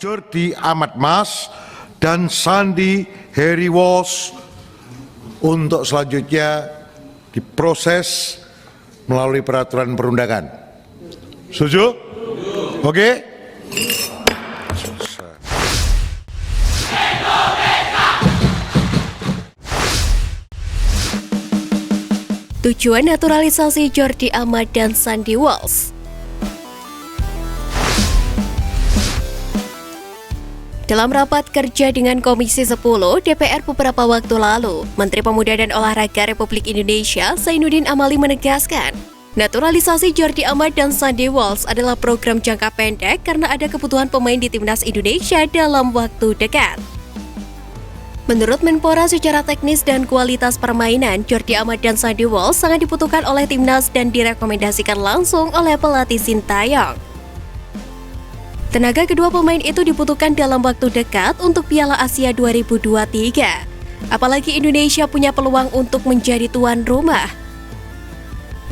Jordi Amat Mas dan Sandi Heri Walsh untuk selanjutnya diproses melalui peraturan perundangan. Setuju? Oke? Tujuan naturalisasi Jordi Amat dan Sandi Walsh. Dalam rapat kerja dengan Komisi 10 DPR beberapa waktu lalu, Menteri Pemuda dan Olahraga Republik Indonesia Zainuddin Amali menegaskan, naturalisasi Jordi Amat dan Sandi Walsh adalah program jangka pendek karena ada kebutuhan pemain di Timnas Indonesia dalam waktu dekat. Menurut Menpora, secara teknis dan kualitas permainan, Jordi Amat dan Sandi Walsh sangat dibutuhkan oleh Timnas dan direkomendasikan langsung oleh pelatih Sintayong. Tenaga kedua pemain itu dibutuhkan dalam waktu dekat untuk Piala Asia 2023. Apalagi Indonesia punya peluang untuk menjadi tuan rumah.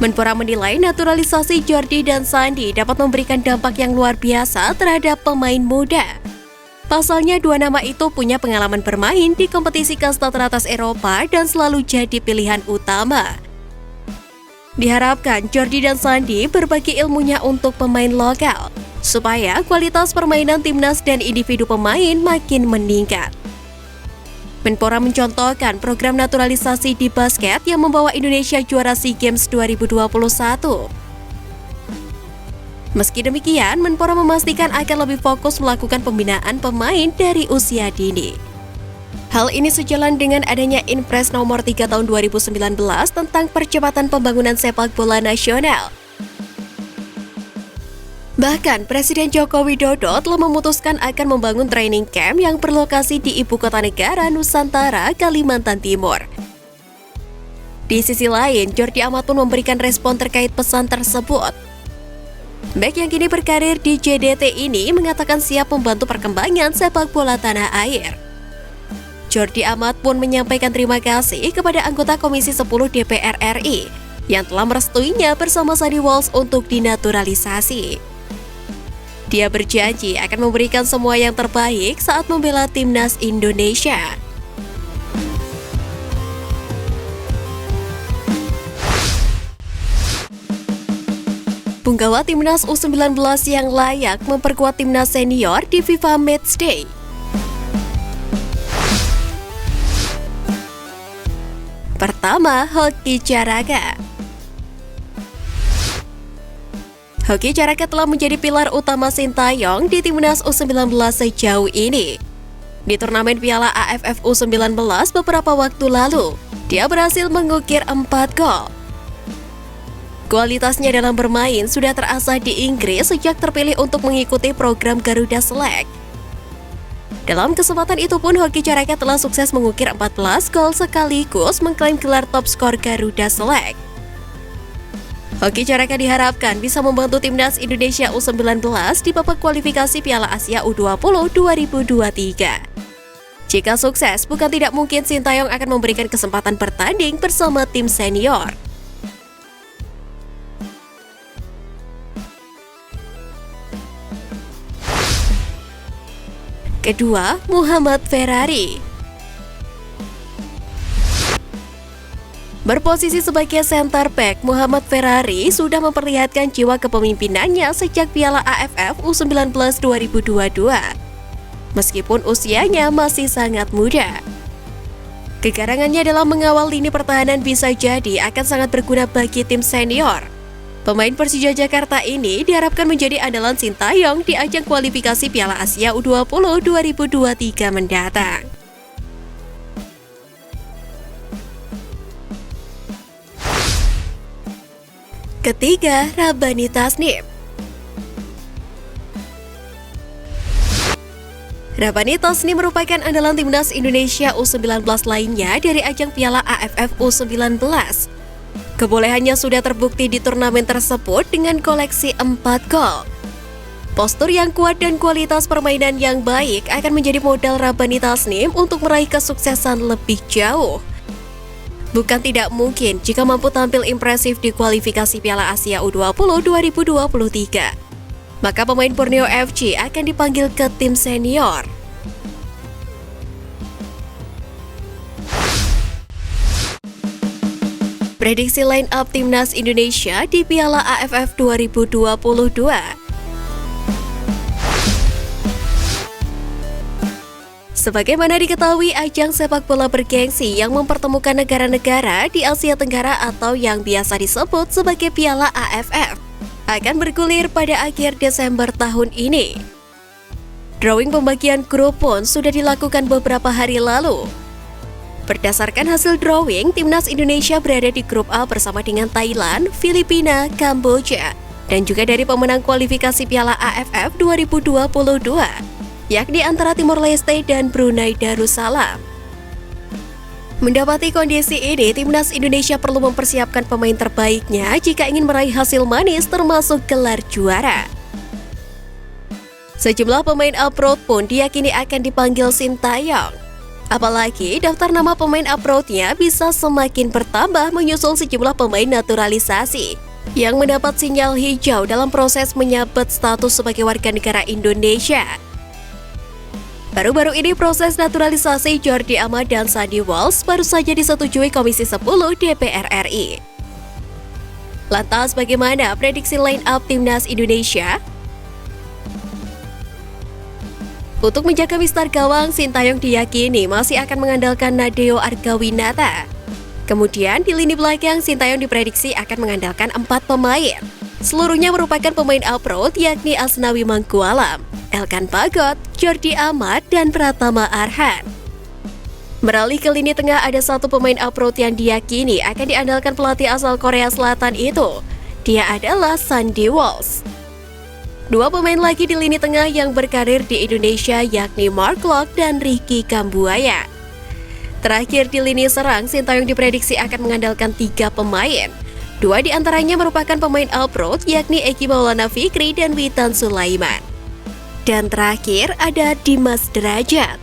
Menpora menilai naturalisasi Jordi dan Sandi dapat memberikan dampak yang luar biasa terhadap pemain muda. Pasalnya, dua nama itu punya pengalaman bermain di kompetisi kasta teratas Eropa dan selalu jadi pilihan utama. Diharapkan Jordi dan Sandi berbagi ilmunya untuk pemain lokal, supaya kualitas permainan timnas dan individu pemain makin meningkat. Menpora mencontohkan program naturalisasi di basket yang membawa Indonesia juara SEA Games 2021. Meski demikian, Menpora memastikan akan lebih fokus melakukan pembinaan pemain dari usia dini. Hal ini sejalan dengan adanya Inpres nomor 3 tahun 2019 tentang percepatan pembangunan sepak bola nasional. Bahkan, Presiden Joko Widodo telah memutuskan akan membangun training camp yang berlokasi di Ibu Kota Negara Nusantara, Kalimantan Timur. Di sisi lain, Jordi Amat pun memberikan respon terkait pesan tersebut. Bek yang kini berkarir di JDT ini mengatakan siap membantu perkembangan sepak bola tanah air. Jordi Amat pun menyampaikan terima kasih kepada anggota Komisi 10 DPR RI yang telah merestuinya bersama Sandi Walsh untuk dinaturalisasi. Dia berjanji akan memberikan semua yang terbaik saat membela timnas Indonesia. Punggawa Timnas U19 yang layak memperkuat timnas senior di FIFA Matchday. Pertama, Hoki Caraka. Hoki Caraka telah menjadi pilar utama Sintayong di Timnas U19 sejauh ini. Di turnamen Piala AFF U19 beberapa waktu lalu, dia berhasil mengukir 4 gol. Kualitasnya dalam bermain sudah terasah di Inggris sejak terpilih untuk mengikuti program Garuda Select. Dalam kesempatan itu pun Hoki Caraka telah sukses mengukir 14 gol sekaligus mengklaim gelar top skor Garuda Select. Hoki Caraka diharapkan bisa membantu timnas Indonesia U19 di babak kualifikasi Piala Asia U20 2023. Jika sukses, bukan tidak mungkin Sintayong akan memberikan kesempatan bertanding bersama tim senior. Kedua, Muhammad Ferrari. Berposisi sebagai center back, Muhammad Ferrari sudah memperlihatkan jiwa kepemimpinannya sejak Piala AFF U19 2022. Meskipun usianya masih sangat muda. Kegarangannya dalam mengawal lini pertahanan bisa jadi akan sangat berguna bagi tim senior. Pemain Persija Jakarta ini diharapkan menjadi andalan Sintayong di ajang kualifikasi Piala Asia U20 2023 mendatang. Ketiga, Rabani Tasnim. Rabani Tasnim merupakan andalan timnas Indonesia U19 lainnya dari ajang Piala AFF U19. Kebolehannya sudah terbukti di turnamen tersebut dengan koleksi 4 gol. Postur yang kuat dan kualitas permainan yang baik akan menjadi modal Rabani Tasnim untuk meraih kesuksesan lebih jauh. Bukan tidak mungkin jika mampu tampil impresif di kualifikasi Piala Asia U20 2023. maka pemain Borneo FC akan dipanggil ke tim senior. Prediksi line up Timnas Indonesia di Piala AFF 2022. Sebagaimana diketahui, ajang sepak bola bergengsi yang mempertemukan negara-negara di Asia Tenggara atau yang biasa disebut sebagai Piala AFF akan bergulir pada akhir Desember tahun ini. Drawing pembagian grup pun sudah dilakukan beberapa hari lalu. Berdasarkan hasil drawing, Timnas Indonesia berada di grup A bersama dengan Thailand, Filipina, Kamboja, dan juga dari pemenang kualifikasi Piala AFF 2022, yakni antara Timor Leste dan Brunei Darussalam. Mendapati kondisi ini, Timnas Indonesia perlu mempersiapkan pemain terbaiknya jika ingin meraih hasil manis termasuk gelar juara. Sejumlah pemain abroad pun diyakini akan dipanggil Sintayong. Apalagi daftar nama pemain abroadnya bisa semakin bertambah menyusul sejumlah pemain naturalisasi yang mendapat sinyal hijau dalam proses menyabet status sebagai warga negara Indonesia. Baru-baru ini proses naturalisasi Jordi Amat dan Sandy Walsh baru saja disetujui Komisi 10 DPR RI. Lantas bagaimana prediksi line up Timnas Indonesia? Untuk menjaga mistar gawang, Sintayong diyakini masih akan mengandalkan Nadeo Argawinata. Kemudian di lini belakang, Sintayong diprediksi akan mengandalkan 4 pemain. Seluruhnya merupakan pemain abroad yakni Asnawi Mangkualam, Elkan Bagot, Jordi Amat, dan Pratama Arhan. Beralih ke lini tengah, ada satu pemain abroad yang diyakini akan diandalkan pelatih asal Korea Selatan itu. Dia adalah Sandy Walsh. Dua pemain lagi di lini tengah yang berkarir di Indonesia yakni Mark Locke dan Ricky Kambuaya. Terakhir di lini serang, Sintayong diprediksi akan mengandalkan 3 pemain. 2 di antaranya merupakan pemain abroad yakni Eki Maulana Fikri dan Witan Sulaiman. Dan terakhir ada Dimas Derajat.